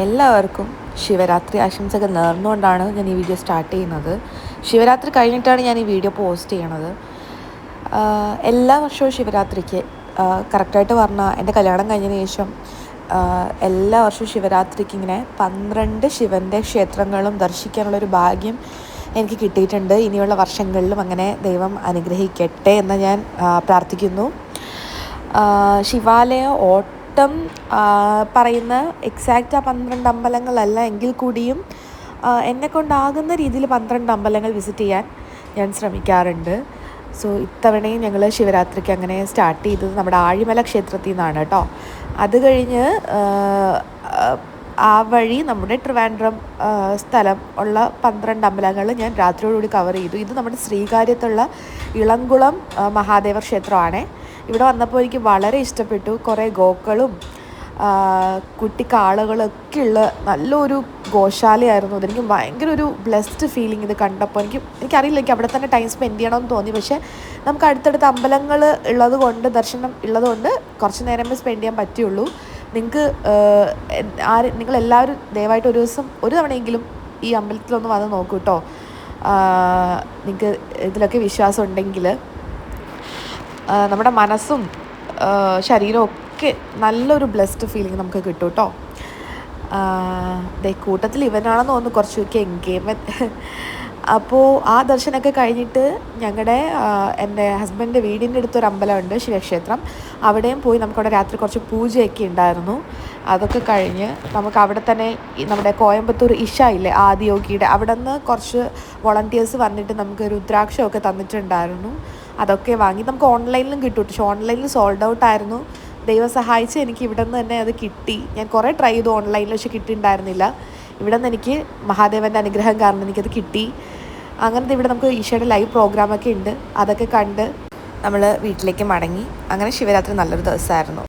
എല്ലാവർക്കും ശിവരാത്രി ആശംസകൾ നേർന്നുകൊണ്ടാണ് ഞാൻ ഈ വീഡിയോ സ്റ്റാർട്ട് ചെയ്യുന്നത്. ശിവരാത്രി കഴിഞ്ഞിട്ടാണ് ഞാൻ ഈ വീഡിയോ പോസ്റ്റ് ചെയ്യണത്. എല്ലാ വർഷവും ശിവരാത്രിക്ക് കറക്റ്റായിട്ട് പറഞ്ഞാൽ എൻ്റെ കല്യാണം കഴിഞ്ഞതിന് ശേഷം എല്ലാ വർഷവും ശിവരാത്രിക്ക് ഇങ്ങനെ 12 ശിവൻ്റെ ക്ഷേത്രങ്ങളും ദർശിക്കാനുള്ളൊരു ഭാഗ്യം എനിക്ക് കിട്ടിയിട്ടുണ്ട്. ഇനിയുള്ള വർഷങ്ങളിലും അങ്ങനെ ദൈവം അനുഗ്രഹിക്കട്ടെ എന്ന് ഞാൻ പ്രാർത്ഥിക്കുന്നു. ശിവാലയം പറയുന്ന എക്സാക്റ്റ് ആ 12 അമ്പലങ്ങളല്ല എങ്കിൽ കൂടിയും എന്നെക്കൊണ്ടാകുന്ന രീതിയിൽ 12 അമ്പലങ്ങൾ വിസിറ്റ് ചെയ്യാൻ ഞാൻ ശ്രമിക്കാറുണ്ട്. സോ ഇത്തവണയും ഞങ്ങൾ ശിവരാത്രിക്ക് അങ്ങനെ സ്റ്റാർട്ട് ചെയ്തത് നമ്മുടെ ആഴിമല ക്ഷേത്രത്തിൽ നിന്നാണ് കേട്ടോ. അത് കഴിഞ്ഞ് ആ വഴി നമ്മുടെ ട്രിവാൻഡ്രം സ്ഥലം ഉള്ള 12 അമ്പലങ്ങൾ ഞാൻ രാത്രിയോടുകൂടി കവർ ചെയ്തു. ഇത് നമ്മുടെ ശ്രീകാര്യത്തുള്ള ഇളംകുളം മഹാദേവ ക്ഷേത്രമാണ്. ഇവിടെ വന്നപ്പോൾ എനിക്ക് വളരെ ഇഷ്ടപ്പെട്ടു. കുറേ ഗോക്കളും കുട്ടിക്കാളകളൊക്കെ ഉള്ള നല്ലൊരു ഗോശാലയായിരുന്നു. അതെനിക്ക് ഭയങ്കര ഒരു ബ്ലെസ്ഡ് ഫീലിംഗ് ഇത് കണ്ടപ്പോൾ. എനിക്കറിയില്ല, എനിക്ക് അവിടെ തന്നെ ടൈം സ്പെൻഡ് ചെയ്യണമെന്ന് തോന്നി. പക്ഷേ നമുക്ക് അടുത്തടുത്ത് അമ്പലങ്ങൾ ഉള്ളത് കൊണ്ട്, ദർശനം ഉള്ളത് കൊണ്ട് കുറച്ച് നേരമേ സ്പെൻഡ് ചെയ്യാൻ പറ്റുള്ളൂ. നിങ്ങളെല്ലാവരും ദയവായിട്ട് ഒരു തവണയെങ്കിലും ഈ അമ്പലത്തിലൊന്ന് വന്ന് നോക്കൂ കേട്ടോ. നിങ്ങൾക്ക് ഇതിലൊക്കെ വിശ്വാസം ഉണ്ടെങ്കിൽ നമ്മുടെ മനസ്സും ശരീരവും ഒക്കെ നല്ലൊരു ബ്ലെസ്ഡ് ഫീലിംഗ് നമുക്ക് കിട്ടും കേട്ടോ. കൂട്ടത്തിൽ ഇവനാണെന്ന് തോന്നുന്നു കുറച്ചൊക്കെ എൻഗേജ്മെൻറ്റ്. അപ്പോൾ ആ ദർശനമൊക്കെ കഴിഞ്ഞിട്ട് എൻ്റെ ഹസ്ബൻഡിൻ്റെ വീടിൻ്റെ അടുത്തൊരു അമ്പലമുണ്ട്, ശിവക്ഷേത്രം. അവിടെയും പോയി നമുക്കവിടെ രാത്രി കുറച്ച് പൂജയൊക്കെ ഉണ്ടായിരുന്നു. അതൊക്കെ കഴിഞ്ഞ് നമുക്ക് അവിടെ തന്നെ നമ്മുടെ കോയമ്പത്തൂർ ഇഷ ഇല്ലേ, ആദിയോഗിയുടെ അവിടെ നിന്ന് കുറച്ച് വോളണ്ടിയേഴ്സ് വന്നിട്ട് നമുക്ക് രുദ്രാക്ഷമൊക്കെ തന്നിട്ടുണ്ടായിരുന്നു. അതൊക്കെ വാങ്ങി. നമുക്ക് ഓൺലൈനിലും കിട്ടും. പക്ഷേ ഓൺലൈനിൽ സോൾഡ് ഔട്ട് ആയിരുന്നു. ദൈവം സഹായിച്ച് എനിക്ക് ഇവിടെ നിന്ന് തന്നെ അത് കിട്ടി. ഞാൻ കുറേ ട്രൈ ചെയ്തു ഓൺലൈനിൽ, പക്ഷേ കിട്ടിയിട്ടുണ്ടായിരുന്നില്ല. ഇവിടെ നിന്ന് എനിക്ക് മഹാദേവൻ്റെ അനുഗ്രഹം കാരണം എനിക്കത് കിട്ടി. അങ്ങനത്തെ ഇവിടെ നമുക്ക് ഈശോയുടെ ലൈവ് പ്രോഗ്രാമൊക്കെ ഉണ്ട്. അതൊക്കെ കണ്ട് നമ്മൾ വീട്ടിലേക്ക് മടങ്ങി. അങ്ങനെ ശിവരാത്രി നല്ലൊരു ദിവസമായിരുന്നു.